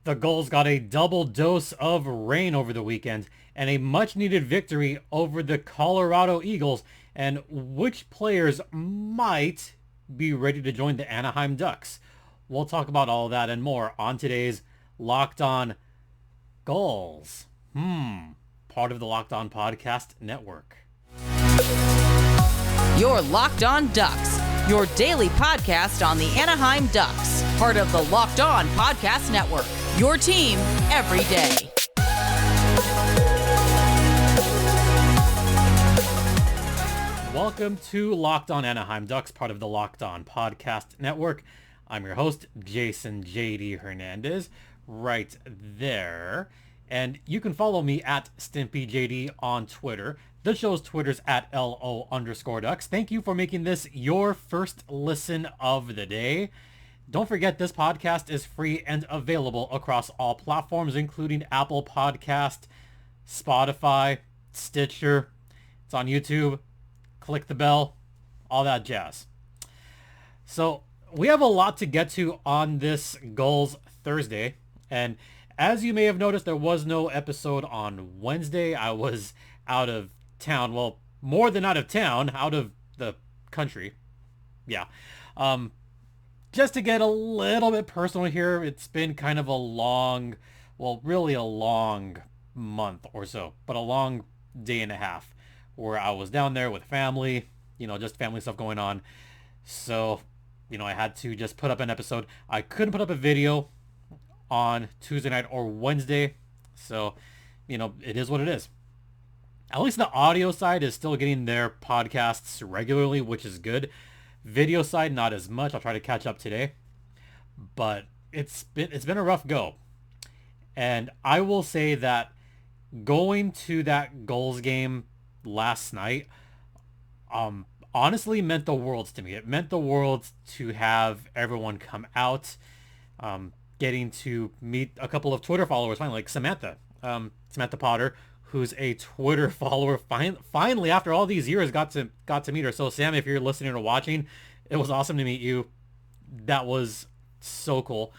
The Gulls got a double dose of rain over the weekend and a much-needed victory over the Colorado Eagles, and which players might be ready to join the Anaheim Ducks. We'll talk about all that and more on today's Locked On Gulls. Part of the Locked On Podcast Network. Your Locked On Ducks, your daily podcast on the Anaheim Ducks, part of the Locked On Podcast Network, your team every day. Welcome to Locked On Anaheim Ducks, part of the Locked On Podcast Network. I'm your host, Jason JD Hernandez, right there. And you can follow me at StimpyJD on Twitter. The show's Twitter's at LO_Ducks. Thank you for making this your first listen of the day. Don't forget, this podcast is free and available across all platforms, including Apple Podcast, Spotify, Stitcher. It's on YouTube. Click the bell, all that jazz. So we have a lot to get to on this Gulls Thursday. And as you may have noticed, there was no episode on Wednesday. I was out of town. Well, more than out of town, out of the country. Yeah. Just to get a little bit personal here, it's been kind of a long, well, really a long month or so, but a long day and a half where I was down there with family, just family stuff going on. So, I had to just put up an episode. I couldn't put up a video on Tuesday night or Wednesday. So, it is what it is. At least the audio side is still getting their podcasts regularly, which is good. Video side, not as much. I'll try to catch up today. But it's been a rough go. And I will say that going to that Gulls game last night honestly meant the world to me. It meant the world to have everyone come out, getting to meet a couple of Twitter followers, finally, like Samantha Potter, who's a Twitter follower. Finally, after all these years, got to meet her. So Sam, if you're listening or watching, it was awesome to meet you. That was so cool.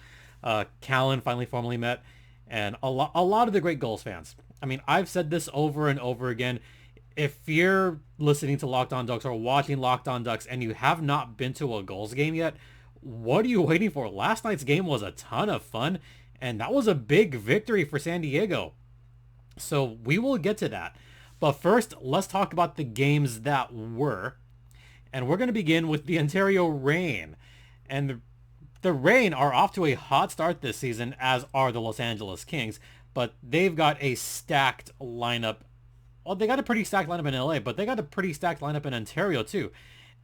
Callan finally formally met, and a lot of the great Gulls fans. I mean, I've said this over and over again. If you're listening to Locked On Ducks or watching Locked On Ducks and you have not been to a Gulls game yet, what are you waiting for? Last night's game was a ton of fun, and that was a big victory for San Diego. So we will get to that. But first, let's talk about the games that were. And we're going to begin with the Ontario Reign. And the Reign are off to a hot start this season, as are the Los Angeles Kings. But they've got a stacked lineup. Well, they got a pretty stacked lineup in LA, but they got a pretty stacked lineup in Ontario too.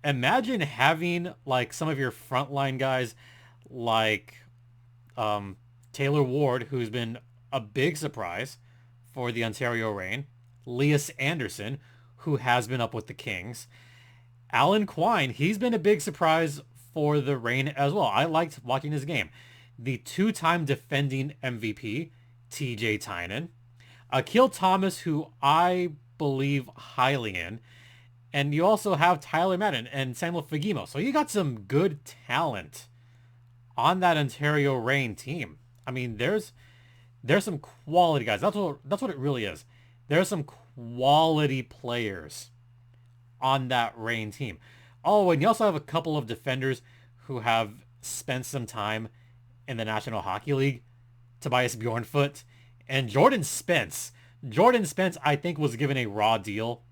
Imagine having like some of your frontline guys like Taylor Ward, who's been a big surprise for the Ontario Reign, Lias Anderson, who has been up with the Kings, Alan Quine, he's been a big surprise for the Reign as well. I liked watching his game. The two-time defending MVP, TJ Tynan, Akil Thomas, who I believe highly in, and you also have Tyler Madden and Samuel Fagimo. So you got some good talent on that Ontario Reign team. I mean, there's some quality guys. That's what it really is. There's some quality players on that Reign team. Oh, and you also have a couple of defenders who have spent some time in the National Hockey League. Tobias Bjornfoot and Jordan Spence. Jordan Spence, I think, was given a raw deal,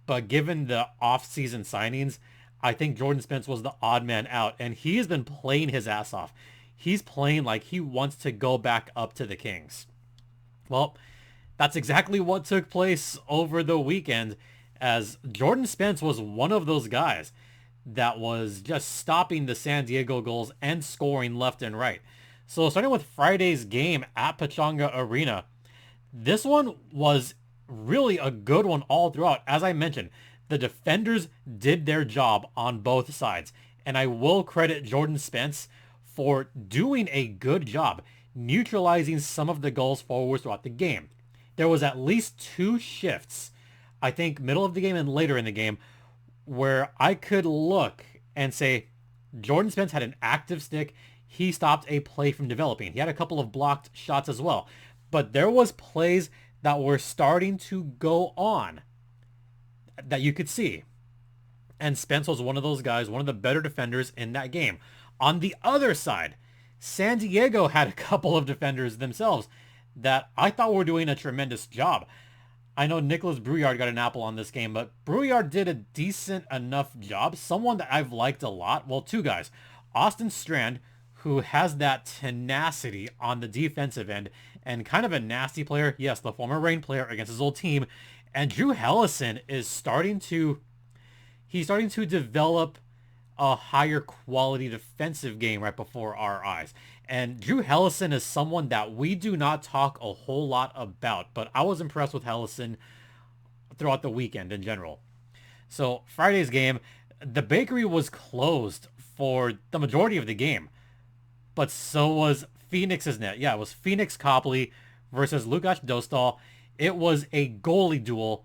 but given the off-season signings, I think Jordan Spence was the odd man out, and he has been playing his ass off. He's playing like he wants to go back up to the Kings. Well, that's exactly what took place over the weekend, as Jordan Spence was one of those guys that was just stopping the San Diego Gulls and scoring left and right. So starting with Friday's game at Pechanga Arena, this one was really a good one all throughout. As I mentioned, the defenders did their job on both sides, and I will credit Jordan Spence for doing a good job neutralizing some of the Gulls forwards throughout the game. There was at least two shifts, I think middle of the game and later in the game, where I could look and say Jordan Spence had an active stick. he stopped a play from developing. He had a couple of blocked shots as well. But there was plays that were starting to go on that you could see. And Spence was one of those guys, one of the better defenders in that game. On the other side, San Diego had a couple of defenders themselves that I thought were doing a tremendous job. I know Nicholas Brouillard got an apple on this game, but Brouillard did a decent enough job. Someone that I've liked a lot. Well, two guys. Austin Strand, who has that tenacity on the defensive end and kind of a nasty player. Yes, the former Reign player against his old team. And Drew Hellison is starting to develop a higher quality defensive game right before our eyes. And Drew Hellison is someone that we do not talk a whole lot about, but I was impressed with Hellison throughout the weekend in general. So Friday's game, the bakery was closed for the majority of the game, but so was Phoenix's net. Yeah, it was Phoenix Copley versus Lukasz Dostal. It was a goalie duel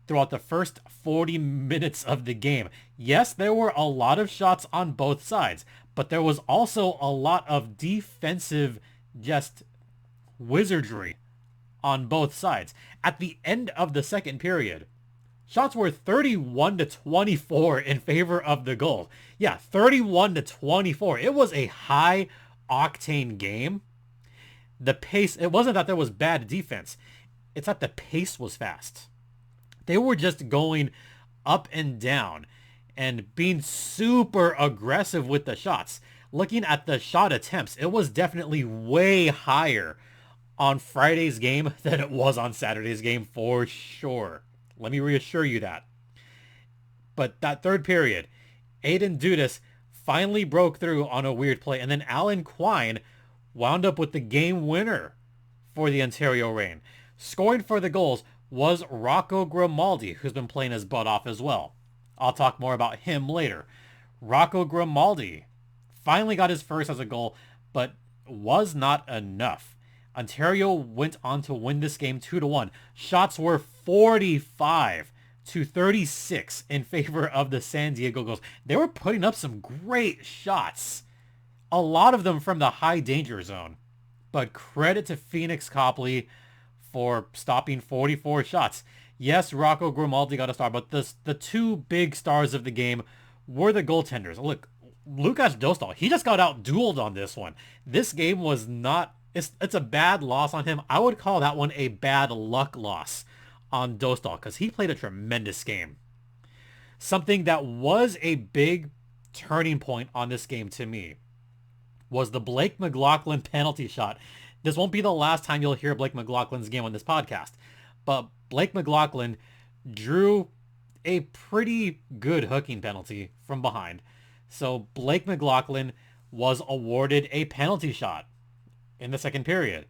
throughout the first 40 minutes of the game. Yes, there were a lot of shots on both sides, but there was also a lot of defensive just wizardry on both sides. At the end of the second period, shots were 31-24 in favor of the goal. Yeah, 31-24. It was a high octane game. The pace, it wasn't that there was bad defense. It's that the pace was fast. They were just going up and down and being super aggressive with the shots. Looking at the shot attempts, it was definitely way higher on Friday's game than it was on Saturday's game for sure. Let me reassure you that. But that third period, Aiden Dudas finally broke through on a weird play, and then Alan Quine wound up with the game winner for the Ontario Reign. Scoring for the goals was Rocco Grimaldi, who's been playing his butt off as well. I'll talk more about him later. Rocco Grimaldi finally got his first as a goal, but was not enough. Ontario went on to win this game 2-1. Shots were 45-36 in favor of the San Diego Gulls. They were putting up some great shots. A lot of them from the high danger zone. But credit to Phoenix Copley for stopping 44 shots. Yes, Rocco Grimaldi got a star, but the two big stars of the game were the goaltenders. Look, Lukasz Dostal, he just got out-dueled on this one. This game was not... It's a bad loss on him. I would call that one a bad luck loss on Dostal because he played a tremendous game. Something that was a big turning point on this game to me was the Blake McLaughlin penalty shot. This won't be the last time you'll hear Blake McLaughlin's game on this podcast, but Blake McLaughlin drew a pretty good hooking penalty from behind. So Blake McLaughlin was awarded a penalty shot in the second period,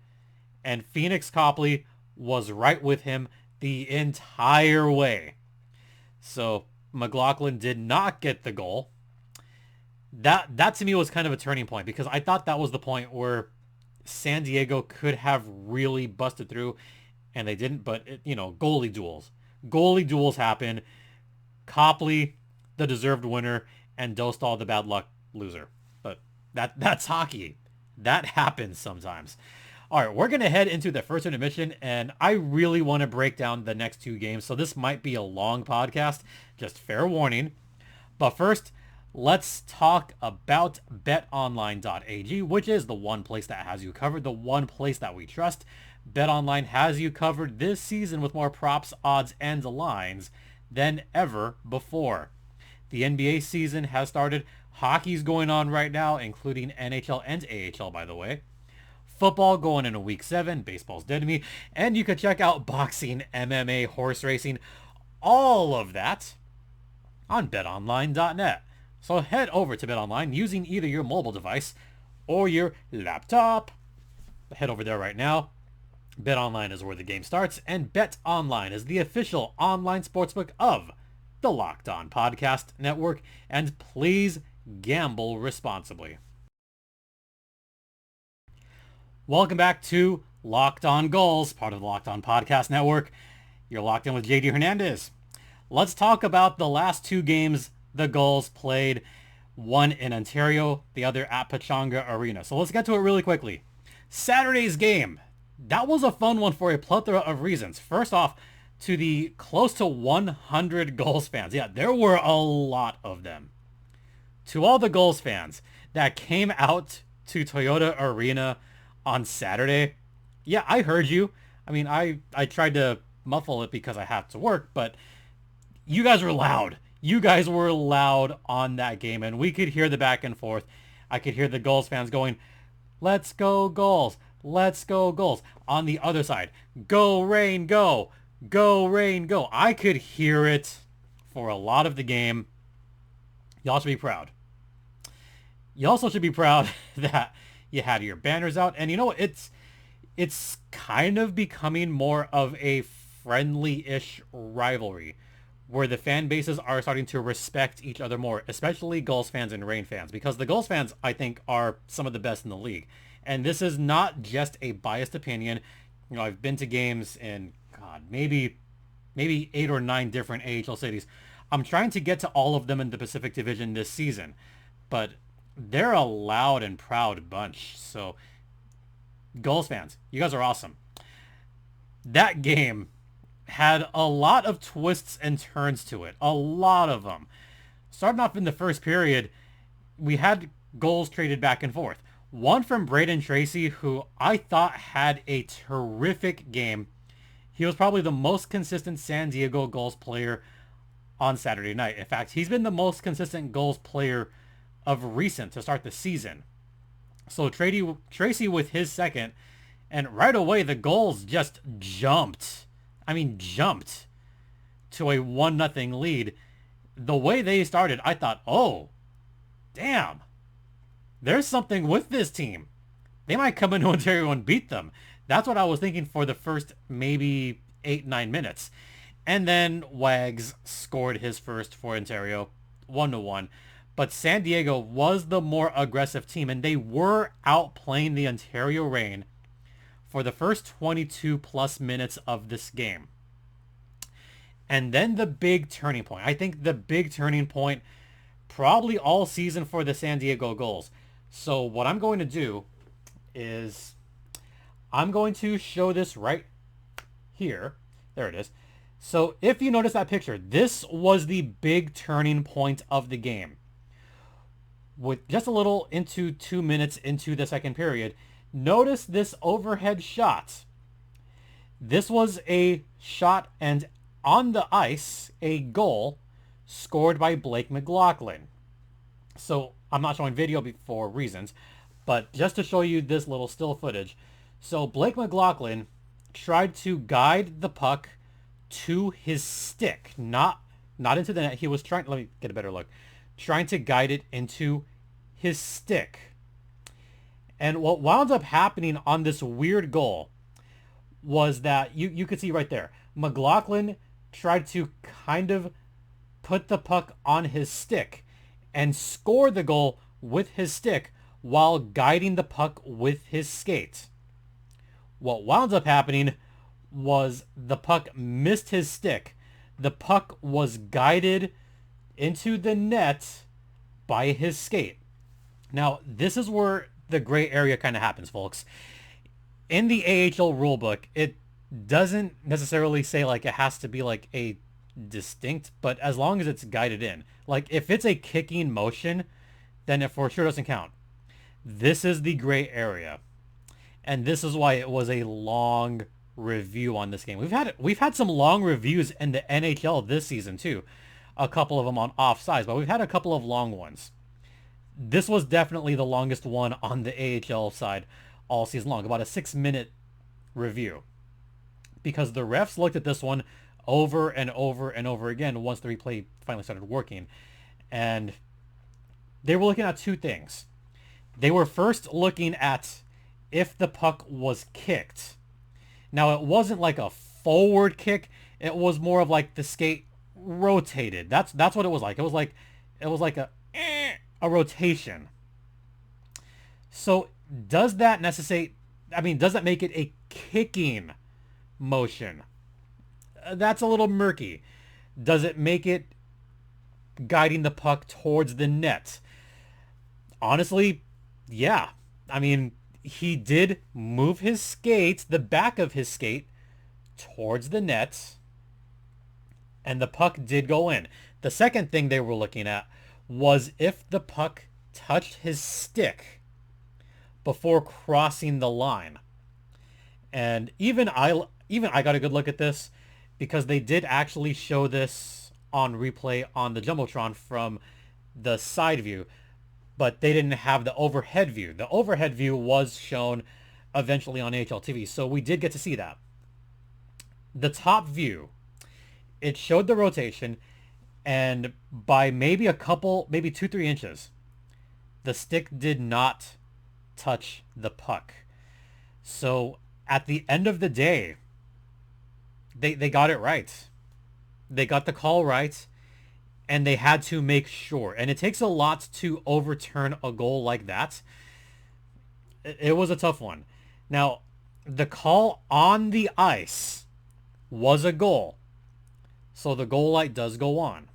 and Phoenix Copley was right with him the entire way. So McLaughlin did not get the goal. That to me was kind of a turning point because I thought that was the point where San Diego could have really busted through, and they didn't. But goalie duels happen. Copley, the deserved winner, and Dostal, the bad luck loser. But that's hockey. That happens sometimes. All right, we're going to head into the first intermission, and I really want to break down the next two games, so this might be a long podcast, just fair warning. But first, let's talk about betonline.ag, which is the one place that has you covered, the one place that we trust. BetOnline has you covered this season with more props, odds, and lines than ever before. The NBA season has started. Hockey's going on right now, including NHL and AHL, by the way. Football going into week 7. Baseball's dead to me. And you can check out boxing, MMA, horse racing, all of that on betonline.net. So head over to BetOnline using either your mobile device or your laptop. Head over there right now. BetOnline is where the game starts, and BetOnline is the official online sportsbook of the Locked On Podcast Network. And please gamble responsibly. Welcome back to Locked On Goals, part of the Locked On Podcast Network. You're locked in with JD Hernandez. Let's talk about the last two games the Gulls played. one in Ontario, the other at Pechanga Arena. So let's get to it really quickly. Saturday's game. That was a fun one for a plethora of reasons. First off, to the close to 100 Gulls fans. Yeah, there were a lot of them. To all the Gulls fans that came out to Toyota Arena on Saturday, yeah, I heard you. I mean, I tried to muffle it because I have to work, but you guys were loud. You guys were loud on that game, and we could hear the back and forth. I could hear the Gulls fans going, "Let's go Gulls. Let's go Gulls." On the other side, "Go Rain, go. Go Rain, go." I could hear it for a lot of the game. Y'all should be proud. You also should be proud that you had your banners out. And you know, it's kind of becoming more of a friendly-ish rivalry where the fan bases are starting to respect each other more, especially Gulls fans and Rain fans, because the Gulls fans, I think, are some of the best in the league. And this is not just a biased opinion. You know, I've been to games in, God, maybe 8 or 9 different AHL cities. I'm trying to get to all of them in the Pacific Division this season, but they're a loud and proud bunch. So, Gulls fans, you guys are awesome. That game had a lot of twists and turns to it. A lot of them. Starting off in the first period, we had goals traded back and forth. One from Braden Tracy, who I thought had a terrific game. He was probably the most consistent San Diego Gulls player on Saturday night. In fact, he's been the most consistent Gulls player of recent to start the season. So Tracy with his second, and right away the Gulls just jumped. I mean, jumped to a 1-0 lead. The way they started, I thought, oh, damn. There's something with this team. They might come into Ontario and beat them. That's what I was thinking for the first maybe 8-9 minutes. And then Wags scored his first for Ontario, 1-1. But San Diego was the more aggressive team, and they were outplaying the Ontario Reign for the first 22 plus minutes of this game. And then the big turning point. I think the big turning point probably all season for the San Diego Gulls. So what I'm going to do is I'm going to show this right here. There it is. So if you notice that picture, this was the big turning point of the game. With just a little into 2 minutes into the second period, notice this overhead shot. This was a shot and on the ice, a goal scored by Blake McLaughlin. So I'm not showing video for reasons, but just to show you this little still footage. So Blake McLaughlin tried to guide the puck to his stick, not into the net. He was trying, let me get a better look, trying to guide it into his stick. And what wound up happening on this weird goal was that you could see right there, McLaughlin tried to kind of put the puck on his stick and score the goal with his stick while guiding the puck with his skate. What wound up happening was the puck missed his stick. The puck was guided into the net by his skate. Now, this is where the gray area kind of happens, folks. In the AHL rulebook, it doesn't necessarily say like it has to be like a distinct, but as long as it's guided in. Like if it's a kicking motion, then it for sure doesn't count. This is the gray area. And this is why it was a long review on this game. We've had some long reviews in the NHL this season too. A couple of them on offsides, but we've had a couple of long ones. This was definitely the longest one on the AHL side all season long, about a 6-minute review. Because the refs looked at this one over and over and over again once the replay finally started working. And they were looking at two things. They were first looking at if the puck was kicked. Now, it wasn't like a forward kick. It was more of like the skate rotated. That's what it was like. It was like a rotation. So does that necessitate, does that make it a kicking motion? That's a little murky. Does it make it guiding the puck towards the net? Honestly, yeah. I mean, he did move his skate, the back of his skate, towards the net, and the puck did go in. The second thing they were looking at was if the puck touched his stick before crossing the line. And even I got a good look at this because they did actually show this on replay on the Jumbotron from the side view, but they didn't have the overhead view. The overhead view was shown eventually on AHL TV, so we did get to see that. The top view, it showed the rotation, and by maybe a couple, maybe 2-3 inches, the stick did not touch the puck. So at the end of the day, they got it right. They got the call right, and they had to make sure. And it takes a lot to overturn a goal like that. It was a tough one. Now, the call on the ice was a goal. So the goal light does go on.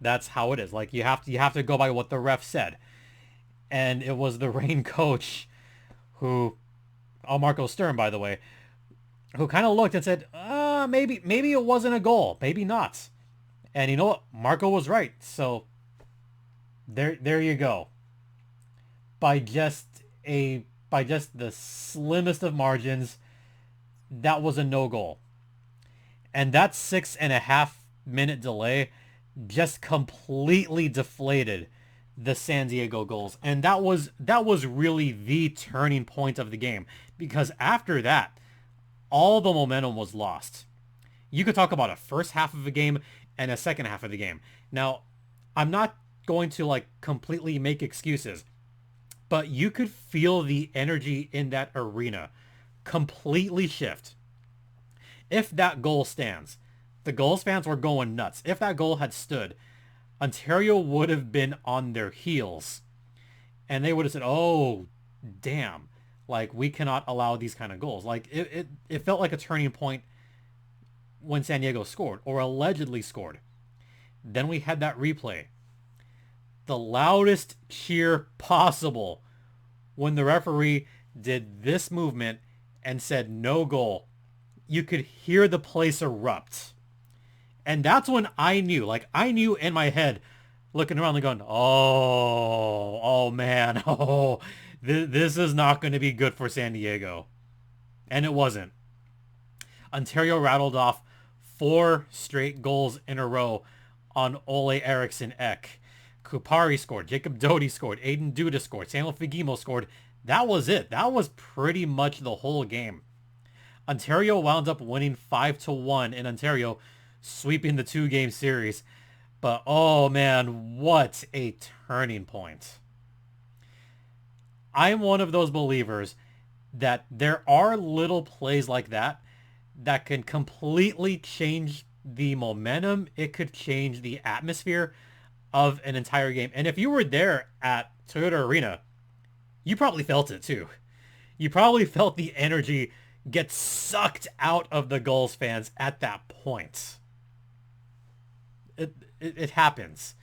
That's how it is. Like you have to go by what the ref said. And it was the Reign coach who, Marco Stern, by the way, who kind of looked and said, maybe it wasn't a goal. Maybe not. And you know what? Marco was right. So there you go. By just the slimmest of margins, that was a no goal. And that 6.5-minute delay just completely deflated the San Diego goals. And that was really the turning point of the game, because after that, all the momentum was lost. You could talk about a first half of a game and a second half of the game. Now, I'm not going to completely make excuses, but you could feel the energy in that arena completely shift. If that goal stands, the Gulls fans were going nuts. If that goal had stood, Ontario would have been on their heels. And they would have said, oh, damn. We cannot allow these kind of goals. It felt like a turning point when San Diego scored, or allegedly scored. Then we had that replay. The loudest cheer possible when the referee did this movement and said no goal. You could hear the place erupt. And that's when I knew. I knew in my head, looking around and going, oh man, this is not going to be good for San Diego. And it wasn't. Ontario rattled off 4 straight goals in a row on Ole Eriksson Ek. Kupari scored. Jacob Doty scored. Aiden Duda scored. Samuel Fagimo scored. That was it. That was pretty much the whole game. Ontario wound up winning 5-1 in Ontario, sweeping the 2-game series. But oh man, what a turning point. I'm one of those believers that there are little plays like that can completely change the momentum. It could change the atmosphere of an entire game. And if you were there at Toyota Arena, you probably felt it too. You probably felt the energy get sucked out of the Gulls fans at that point. It happens.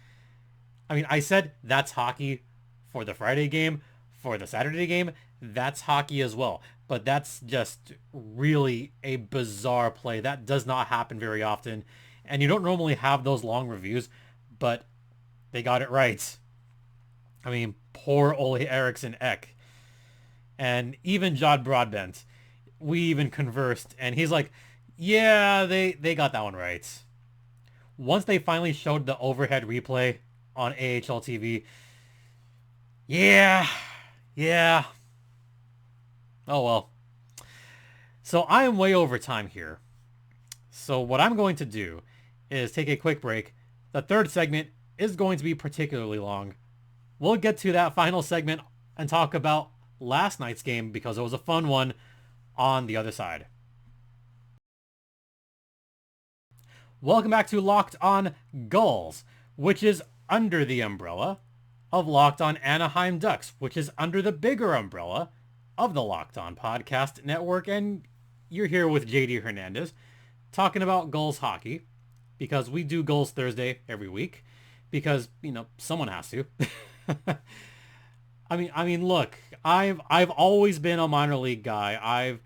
I mean, I said that's hockey for the Friday game, for the Saturday game. That's hockey as well. But that's just really a bizarre play. That does not happen very often. And you don't normally have those long reviews, but they got it right. I mean, poor Ole Eriksson Ek. And even John Broadbent, we even conversed, and he's like, yeah, they got that one right. Once they finally showed the overhead replay on AHL TV, yeah. Oh well. So I am way over time here. So what I'm going to do is take a quick break. The third segment is going to be particularly long. We'll get to that final segment and talk about last night's game, because it was a fun one, on the other side. Welcome back to Locked On Gulls, which is under the umbrella of Locked On Anaheim Ducks, which is under the bigger umbrella of the Locked On Podcast Network. And you're here with JD Hernandez talking about Gulls hockey, because we do Gulls Thursday every week, because, someone has to. I mean, look, I've always been a minor league guy. I've,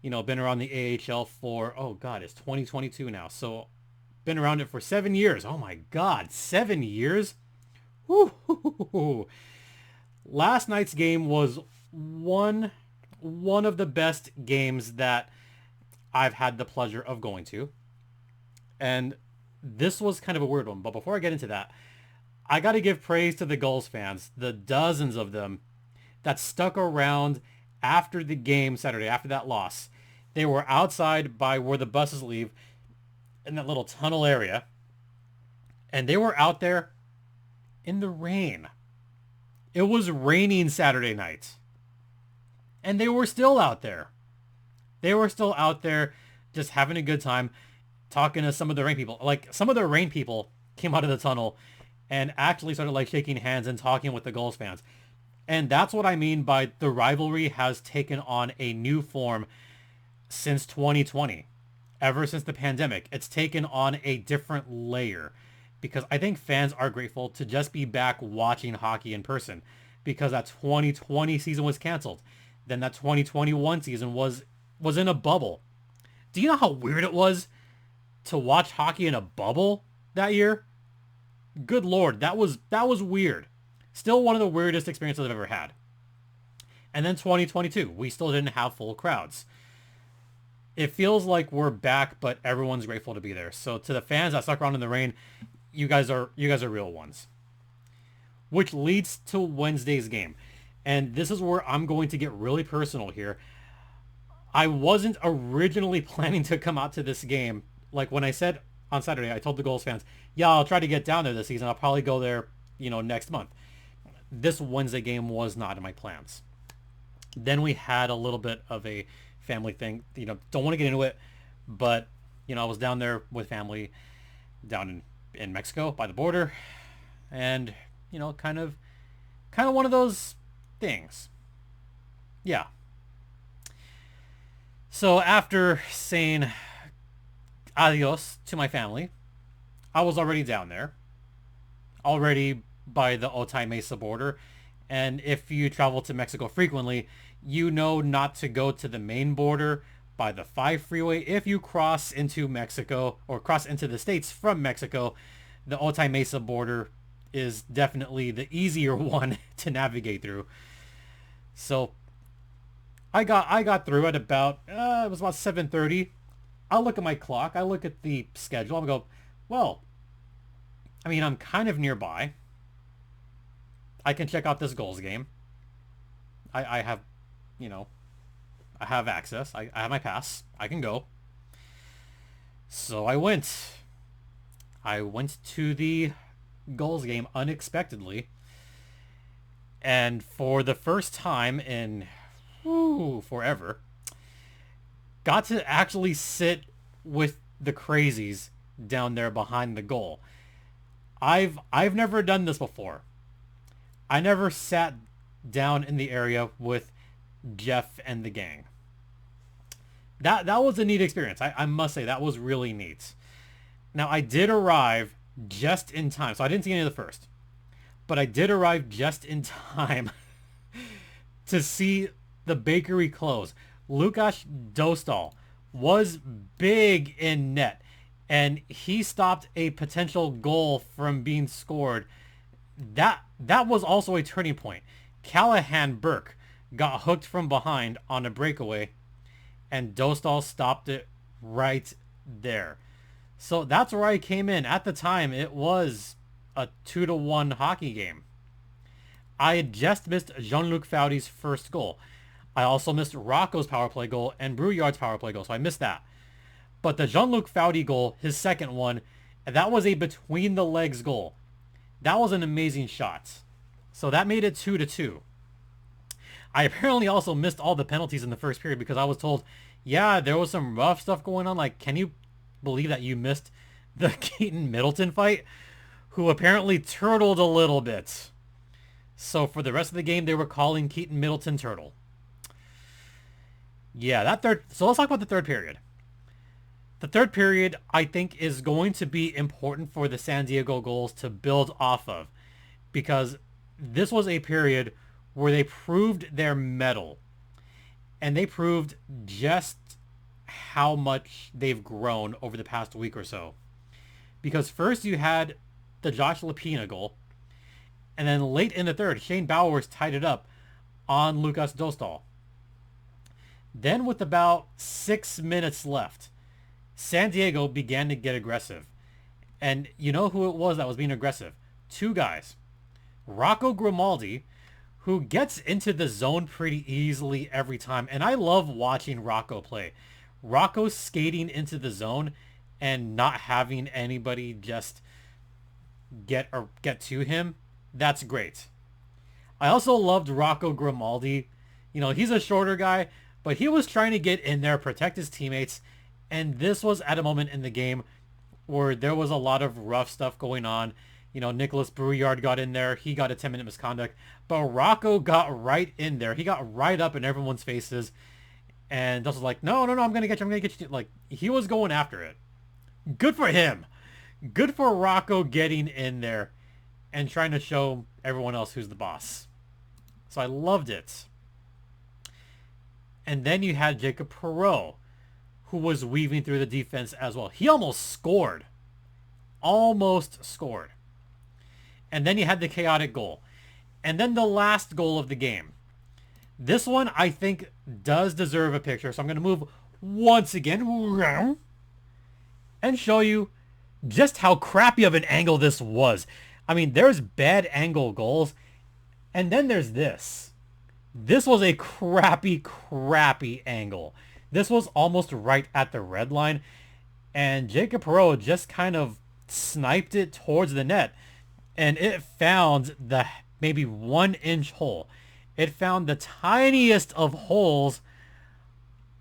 been around the AHL for, oh God, it's 2022 now. So been around it for 7 years. Oh my God, 7 years? Woo. Last night's game was one of the best games that I've had the pleasure of going to. And this was kind of a weird one. But before I get into that, I got to give praise to the Gulls fans, the dozens of them that stuck around after the game Saturday, after that loss. They were outside by where the buses leave in that little tunnel area. And they were out there in the rain. It was raining Saturday night. And they were still out there. They were still out there just having a good time, talking to some of the rain people. Like, some of the rain people came out of the tunnel and actually started like shaking hands and talking with the Gulls fans. And that's what I mean by the rivalry has taken on a new form since 2020. Ever since the pandemic, it's taken on a different layer because I think fans are grateful to just be back watching hockey in person because that 2020 season was canceled. Then that 2021 season was in a bubble. Do you know how weird it was to watch hockey in a bubble that year? Good Lord, that was weird. Still one of the weirdest experiences I've ever had. And then 2022, we still didn't have full crowds. It feels like we're back, but everyone's grateful to be there. So to the fans that stuck around in the rain, you guys are real ones. Which leads to Wednesday's game. And this is where I'm going to get really personal here. I wasn't originally planning to come out to this game. Like when I said on Saturday, I told the Gulls fans, yeah, I'll try to get down there this season. I'll probably go there, next month. This Wednesday game was not in my plans. Then we had a little bit of a family thing. Don't want to get into it, but, I was down there with family down in Mexico by the border. And, kind of one of those things. Yeah. So after saying adios to my family, I was already down there, already by the Otay Mesa border. And if you travel to Mexico frequently, you know not to go to the main border by the 5 freeway. If you cross into Mexico or cross into the States from Mexico, the Otay Mesa border is definitely the easier one to navigate through. So I got through at about, it was about 7:30. I look at my clock. I look at the schedule. I'm go, well, I'm kind of nearby. I can check out this Gulls game. I have, I have access. I have my pass. I can go. So I went. I went to the Gulls game unexpectedly. And for the first time in forever, got to actually sit with the crazies down there behind the goal. I've never done this before. I never sat down in the area with Jeff and the gang. That was a neat experience. I must say that was really neat. Now I did arrive just in time, so I didn't see any of the first, but I did arrive just in time to see the bakery close. Lukas Dostal was big in net, and he stopped a potential goal from being scored. That was also a turning point. Callahan Burke got hooked from behind on a breakaway, and Dostal stopped it right there. So that's where I came in. At the time, it was a 2-1 hockey game. I had just missed Jean-Luc Foudy's first goal. I also missed Rocco's power play goal and Brouillard's power play goal, so I missed that. But the Jean-Luc Foudy goal, his second one, that was a between the legs goal. That was an amazing shot. So that made it 2-2. I apparently also missed all the penalties in the first period because I was told, yeah, there was some rough stuff going on. Like, can you believe that you missed the Keaton Middleton fight? Who apparently turtled a little bit. So for the rest of the game, they were calling Keaton Middleton Turtle. Yeah, so let's talk about the third period. The third period, I think, is going to be important for the San Diego Gulls to build off of, because this was a period where they proved their mettle, and they proved just how much they've grown over the past week or so. Because first you had the Josh Lapina goal, and then late in the third, Shane Bowers tied it up on Lukas Dostal. Then with about 6 minutes left, San Diego began to get aggressive. And you know who it was that was being aggressive? Two guys. Rocco Grimaldi, who gets into the zone pretty easily every time. And I love watching Rocco play. Rocco skating into the zone and not having anybody just get to him. That's great. I also loved Rocco Grimaldi. You know, he's a shorter guy, but he was trying to get in there, protect his teammates. And this was at a moment in the game where there was a lot of rough stuff going on. You know, Nicholas Brouillard got in there. He got a 10-minute misconduct. But Rocco got right in there. He got right up in everyone's faces. And Dust was like, no, I'm going to get you. I'm going to get you. Like, he was going after it. Good for him. Good for Rocco getting in there and trying to show everyone else who's the boss. So I loved it. And then you had Jacob Perreault, who was weaving through the defense as well. He almost scored. Almost scored. And then you had the chaotic goal. And then the last goal of the game. This one, I think, does deserve a picture. So I'm going to move once again and show you just how crappy of an angle this was. I mean, there's bad angle goals. And then there's this. This was a crappy angle. This was almost right at the red line. And Jacob Perreault just kind of sniped it towards the net. And it found the maybe 1-inch hole. It found the tiniest of holes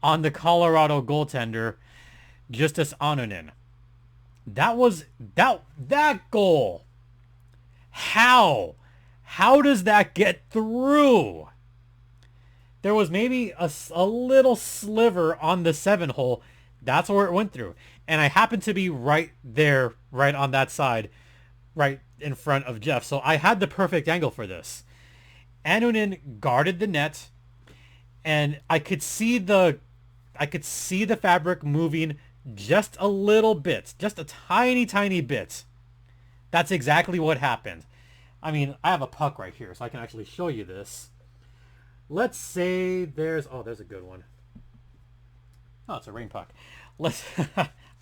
on the Colorado goaltender, Justus Anonin. That was that goal. How does that get through? There was maybe a little sliver on the 7 hole. That's where it went through. And I happened to be right there, right on that side, right in front of Jeff. So I had the perfect angle for this. Anonin guarded the net, and I could see the fabric moving just a little bit, just a tiny bit. That's exactly what happened. I mean, I have a puck right here, so I can actually show you this. Let's say there's a good one. Oh, it's a rain puck.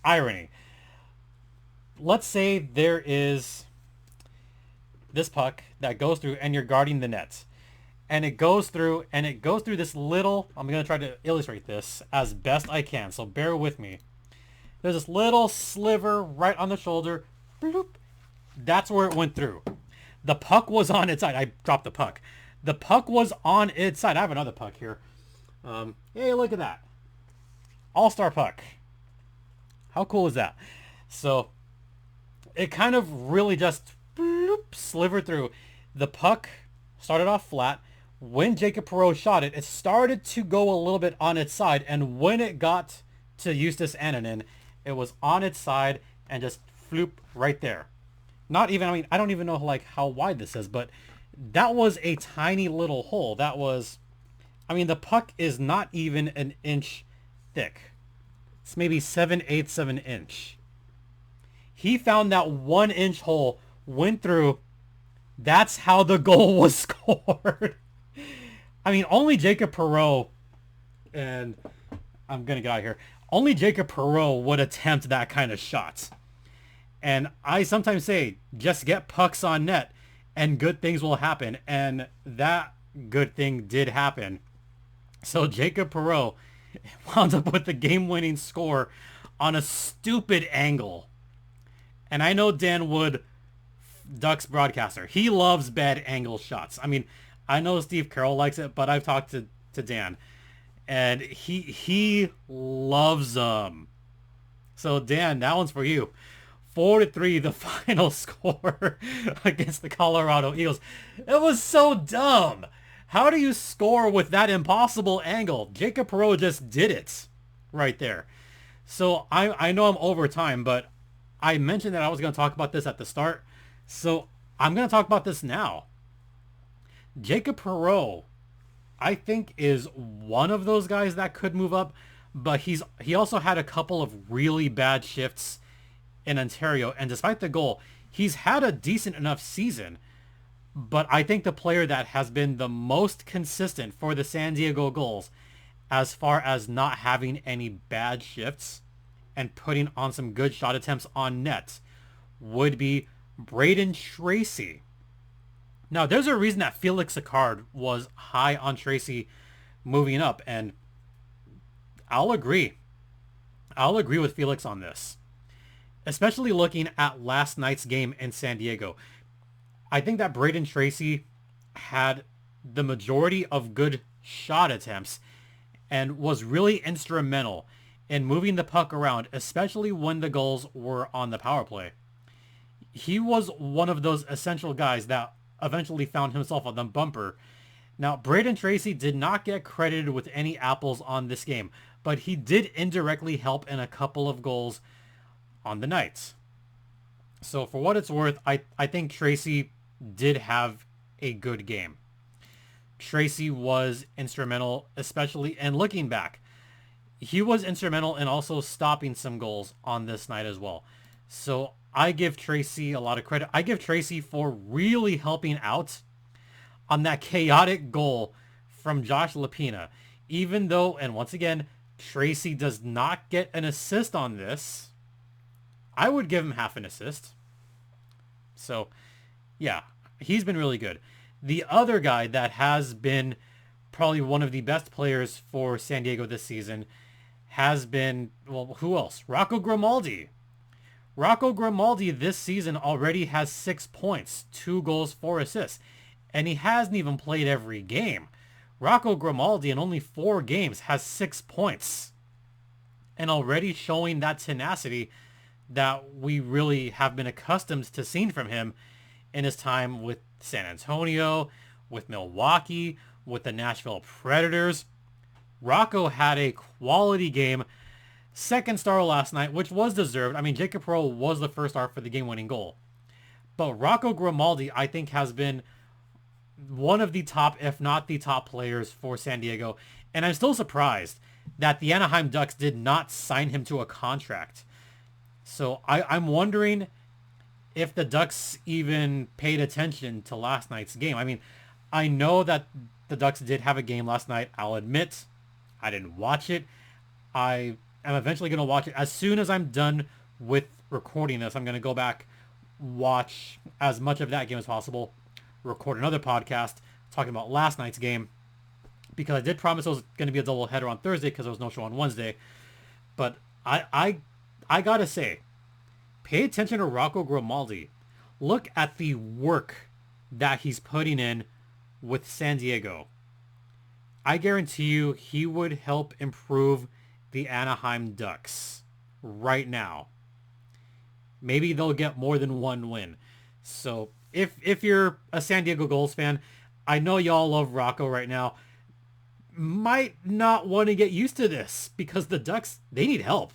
Irony. Let's say there is this puck that goes through and you're guarding the net. And it goes through this little, I'm going to try to illustrate this as best I can, so bear with me. There's this little sliver right on the shoulder. Bloop. That's where it went through. The puck was on its side. I dropped the puck. The puck was on its side. I have another puck here. Hey, look at that. All-star puck. How cool is that? So it kind of really just bloop, slivered through. The puck started off flat. When Jacob Perreault shot it, it started to go a little bit on its side. And when it got to Justus Anonin, it was on its side and just floop right there. Not even, I mean, I don't even know like how wide this is, but that was a tiny little hole. That was, I mean, the puck is not even an inch thick. It's maybe 7/8 of an inch. He found that 1-inch hole, went through. That's how the goal was scored. I mean, only Jacob Perreault, and I'm going to get out of here. Only Jacob Perreault would attempt that kind of shot. And I sometimes say, just get pucks on net and good things will happen. And that good thing did happen. So Jacob Perreault wound up with the game-winning score on a stupid angle. And I know Dan Wood, Ducks broadcaster, he loves bad angle shots. I mean, I know Steve Carroll likes it, but I've talked to Dan. And he loves them. So Dan, that one's for you. 4-3, the final score against the Colorado Eagles. It was so dumb. How do you score with that impossible angle? Jacob Perreault just did it right there. So I know I'm over time, but I mentioned that I was going to talk about this at the start. So I'm going to talk about this now. Jacob Perreault, I think, is one of those guys that could move up, but he also had a couple of really bad shifts in Ontario, and despite the goal, he's had a decent enough season. But I think the player that has been the most consistent for the San Diego Gulls as far as not having any bad shifts and putting on some good shot attempts on net would be Braden Tracy. Now, there's a reason that Felix Sicard was high on Tracy moving up, and I'll agree. I'll agree with Felix on this, especially looking at last night's game in San Diego. I think that Braden Tracy had the majority of good shot attempts and was really instrumental in moving the puck around, especially when the goals were on the power play. He was one of those essential guys that eventually found himself on the bumper. Now, Braden Tracy did not get credited with any apples on this game, but he did indirectly help in a couple of goals on the night. So for what it's worth, I think Tracy did have a good game. Tracy was instrumental, especially, and looking back, he was instrumental in also stopping some goals on this night as well. So I give Tracy a lot of credit. I give Tracy for really helping out on that chaotic goal from Josh Lapina. Even though, and once again, Tracy does not get an assist on this, I would give him half an assist. So, yeah, he's been really good. The other guy that has been probably one of the best players for San Diego this season has been, well, who else? Rocco Grimaldi. Rocco Grimaldi this season already has 6 points, 2 goals, 4 assists, and he hasn't even played every game. Rocco Grimaldi in only 4 games has 6 points and already showing that tenacity that we really have been accustomed to seeing from him in his time with San Antonio, with Milwaukee, with the Nashville Predators. Rocco had a quality game. Second star last night, which was deserved. I mean, Jacob Perreault was the first star for the game-winning goal. But Rocco Grimaldi, I think, has been one of the top, if not the top players for San Diego. And I'm still surprised that the Anaheim Ducks did not sign him to a contract. So I'm wondering if the Ducks even paid attention to last night's game. I mean, I know that the Ducks did have a game last night. I'll admit I didn't watch it. I am eventually going to watch it. As soon as I'm done with recording this, I'm going to go back, watch as much of that game as possible, record another podcast talking about last night's game, because I did promise it was going to be a double header on Thursday because there was no show on Wednesday. But I gotta say, pay attention to Rocco Grimaldi. Look at the work that he's putting in with San Diego. I guarantee you he would help improve the Anaheim Ducks right now. Maybe they'll get more than one win. So if you're a San Diego Gulls fan, I know y'all love Rocco right now. Might not want to get used to this because the Ducks, they need help.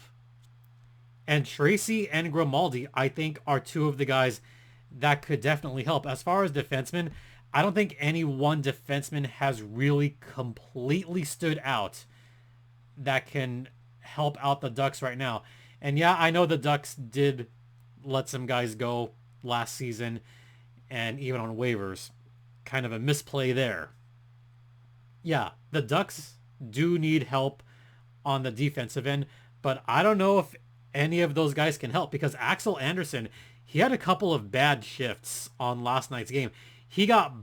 And Tracy and Grimaldi, I think, are two of the guys that could definitely help. As far as defensemen, I don't think any one defenseman has really completely stood out that can help out the Ducks right now. And yeah, I know the Ducks did let some guys go last season and even on waivers. Kind of a misplay there. Yeah, the Ducks do need help on the defensive end, but I don't know if any of those guys can help because Axel Anderson, he had a couple of bad shifts on last night's game. He got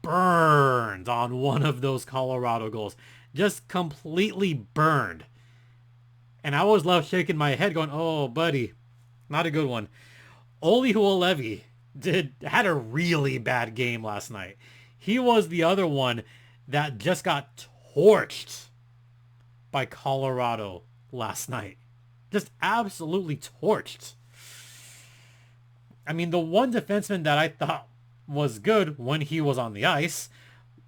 burned on one of those Colorado goals. Just completely burned. And I was left shaking my head going, oh, buddy, not a good one. Olli Juolevi had a really bad game last night. He was the other one that just got torched by Colorado last night. Just absolutely torched. I mean, the one defenseman that I thought was good when he was on the ice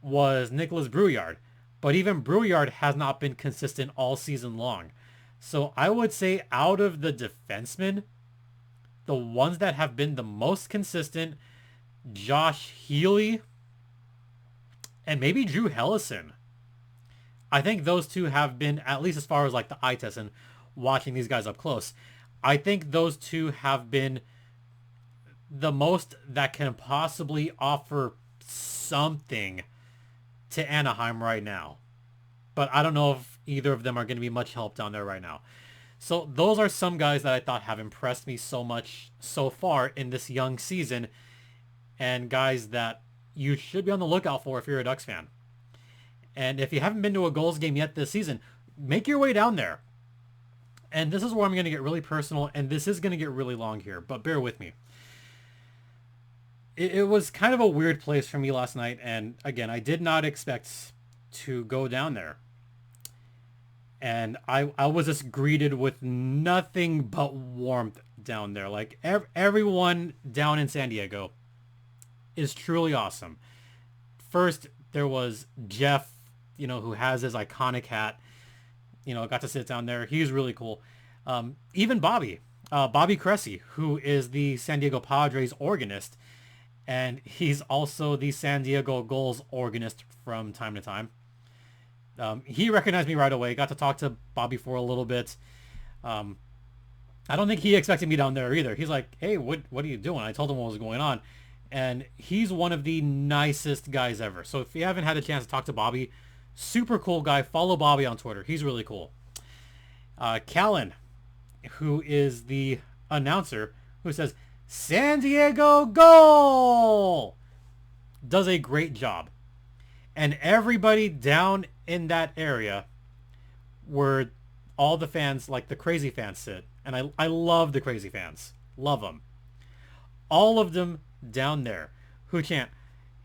was Nicholas Brouillard. But even Brouillard has not been consistent all season long. So I would say out of the defensemen, the ones that have been the most consistent, Josh Healy, and maybe Drew Hellison. I think those two have been, at least as far as like the eye test and watching these guys up close, I think those two have been the most that can possibly offer something to Anaheim right now. But I don't know if either of them are going to be much help down there right now. So those are some guys that I thought have impressed me so much so far in this young season, and guys that you should be on the lookout for if you're a Ducks fan. And if you haven't been to a Gulls game yet this season, make your way down there. And this is where I'm going to get really personal, and this is going to get really long here, but bear with me. It was kind of a weird place for me last night, and again, I did not expect to go down there. And I was just greeted with nothing but warmth down there. Like, everyone down in San Diego is truly awesome. First, there was Jeff, who has his iconic hat. Got to sit down there. He's really cool. Even Bobby Cressy, who is the San Diego Padres organist. And he's also the San Diego Gulls organist from time to time. He recognized me right away. Got to talk to Bobby for a little bit. I don't think he expected me down there either. He's like, hey, what are you doing? I told him what was going on. And he's one of the nicest guys ever. So if you haven't had a chance to talk to Bobby, super cool guy. Follow Bobby on Twitter. He's really cool. Callan, who is the announcer, who says, San Diego goal! Does a great job. And everybody down in that area where all the fans, like the crazy fans, sit. And I love the crazy fans. Love them. All of them down there who chant,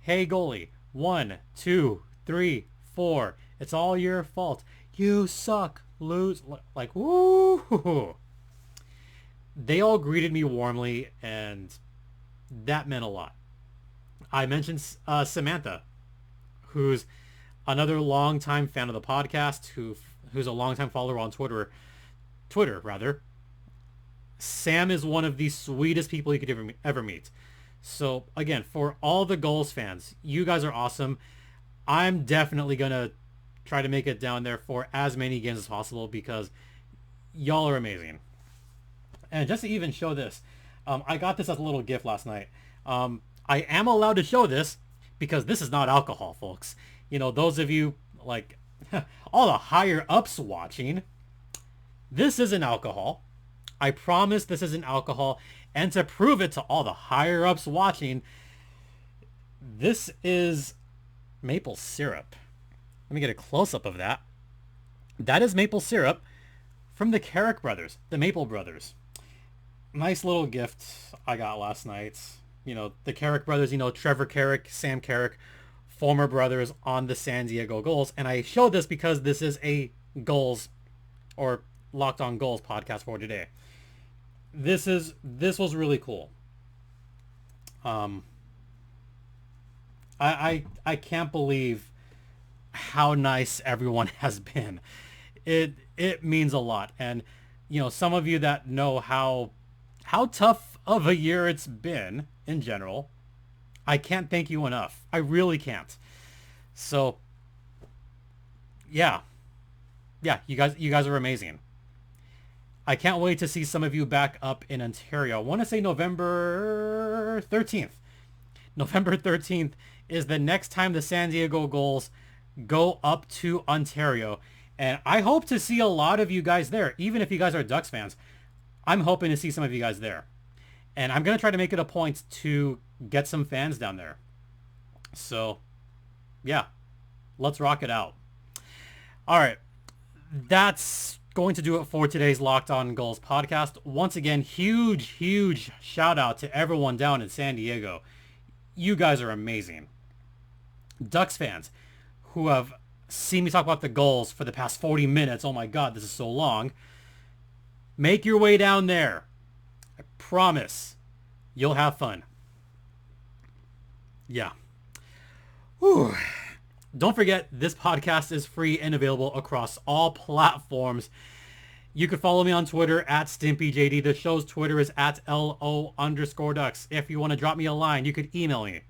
hey goalie, 1, 2, 3, 4. It's all your fault. You suck. Lose. Like, woo. They all greeted me warmly, and that meant a lot. I mentioned Samantha, who's another longtime fan of the podcast, who's a longtime follower on Twitter. Sam is one of the sweetest people you could ever meet. So again, for all the Gulls fans, you guys are awesome. I'm definitely gonna try to make it down there for as many games as possible because y'all are amazing. And just to even show this, I got this as a little gift last night. I am allowed to show this because this is not alcohol, folks. Those of you, like, all the higher ups watching, this isn't alcohol. I promise this isn't alcohol. And to prove it to all the higher ups watching, this is maple syrup. Let me get a close-up of that. That is maple syrup from the Carrick brothers, the Maple brothers. Nice little gift I got last night. The Carrick brothers, Trevor Carrick, Sam Carrick, former brothers on the San Diego Gulls. And I showed this because this is a Gulls or Locked On Gulls podcast for today. This was really cool. I can't believe how nice everyone has been. It means a lot. And some of you that know how tough of a year it's been in general, I can't thank you enough. I really can't. So yeah, you guys are amazing. I can't wait to see some of you back up in Ontario. I want to say November 13th. November 13th is the next time the San Diego Gulls go up to Ontario. And I hope to see a lot of you guys there. Even if you guys are Ducks fans, I'm hoping to see some of you guys there. And I'm going to try to make it a point to get some fans down there. So, yeah, let's rock it out. All right, that's going to do it for today's Locked On Gulls podcast. Once again, huge shout out to everyone down in San Diego. You guys are amazing. Ducks fans who have seen me talk about the Gulls for the past 40 minutes. Oh my God, this is so long. Make your way down there. I promise you'll have fun. Yeah. Whew. Don't forget, this podcast is free and available across all platforms. You can follow me on Twitter at StimpyJD. The show's Twitter is at LO_Ducks. If you want to drop me a line, you could email me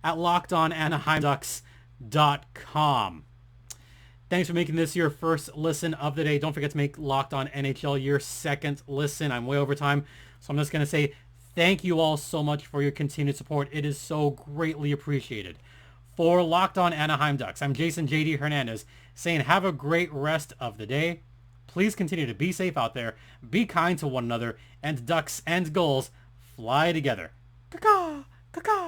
at LockedOnAnaheimDucks Thanks for making this your first listen of the day. Don't forget to make Locked On NHL your second listen. I'm way over time, so I'm just going to say thank you all so much for your continued support. It is so greatly appreciated. For Locked On Anaheim Ducks, I'm Jason JD Hernandez saying have a great rest of the day. Please continue to be safe out there, be kind to one another, and Ducks and Gulls fly together. Caw-caw, caw-caw.